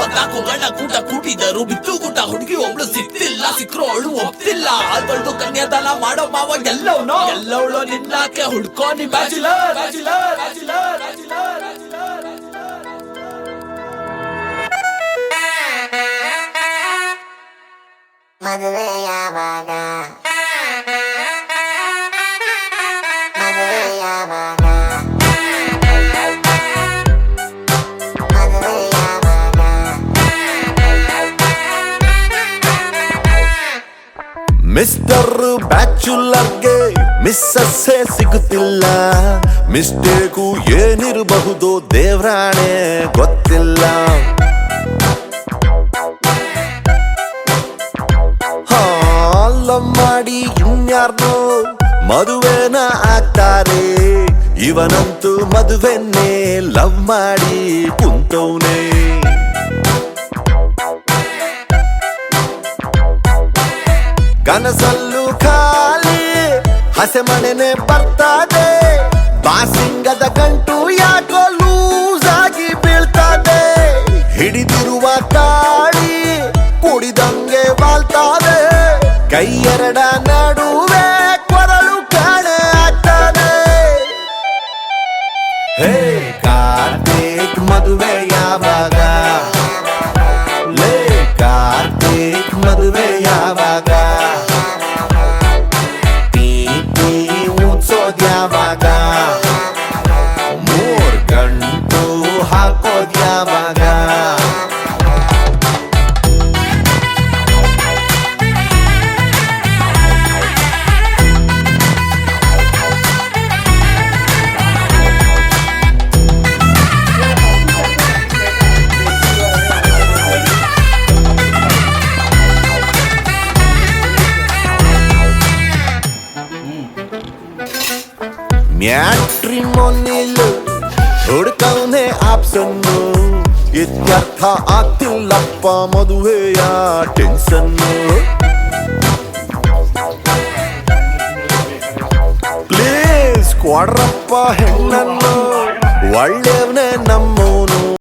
34 ಗಂಡ ಕೂಟ ಕೂಟಿದರು ಬಿತ್ತು ಕೂಟ ಹುಡುಗಿ ಒಬ್ಳು ಸಿಕ್ತಿಲ್ಲ ಸಿಕ್ರು ಅವಳು ಒಪ್ತಿಲ್ಲ ಅಲ್ಬಳ್ದು ಕನ್ಯಾದಾನ ಮಾಡೋ ಮಾವ ಎಲ್ಲವಳು ನಿನ್ನಾಕೆ ಹುಡ್ಕೋ ನಿ ಬ್ಯಾಚುಲರ್ ಮದುವೆ ಯಾವಾಗ ಮಿಸ್ಟರ್ ಬ್ಯಾಚುಲರ್ಗೆ ಮಿಸ್ಸಸ್ಸೇ ಸಿಗುತ್ತಿಲ್ಲ ಮಿಸ್ಟೇಕು ಏನಿರಬಹುದು ದೇವ್ರಾಣೆ ಗೊತ್ತಿಲ್ಲ ಲವ್ ಮಾಡಿ ಇನ್ಯಾರ್ನೋ ಮದುವೆನ ಆಗ್ತಾರೆ ಇವನಂತೂ ಮದುವೆನ್ನೇ ಲವ್ ಮಾಡಿ ಕುಂತವನೇ ಕನಸಲ್ಲೂ ಖಾಲಿ ಹಸೆ ಮನೆನೆ ಬರ್ತದೆ ಬಾಸಿಂಗದ ಗಂಟು ಯಾಕೋ ಲೂಸ್ ಆಗಿ ಬೀಳ್ತದೆ ಹಿಡಿದಿರುವ ತಾಳಿ ಕುಡಿದಂಗೆ ಬಾಳ್ತದೆ ಕೈ ಎರಡ ನಡುವೆ ಕೊರಳು ಕಾಣೆ ಆಗ್ತದೆ ಹೇ ಕಾರ್ತಿಕ್ ಮದುವೆ ಯಾವಾಗ ಲೇ ಕಾರ್ತಿಕ್ ಮದುವೆ ಯಾವಾಗ ಉತ್ಸೋದ್ಯಾವಾಗ 3 ಗಂಟು ಹಾಕೋದ್ಯಾವಾಗ ಮ್ಯಾಟ್ರಿಮೋನಿಲ್ ಹುಡುಕವನೇ ಆಪ್ಷನ್ನು ಇತ್ಯರ್ಥ ಆಗ್ತಿಲ್ಲಪ್ಪ ಮದುವೆಯ ಟೆನ್ಷನ್ನು ಪ್ಲೀಸ್ ಕೊಡ್ರಪ್ಪ ಹೆಣ್ಣನ್ನು ಒಳ್ಳೆಯವನೇ ನಮ್ಮ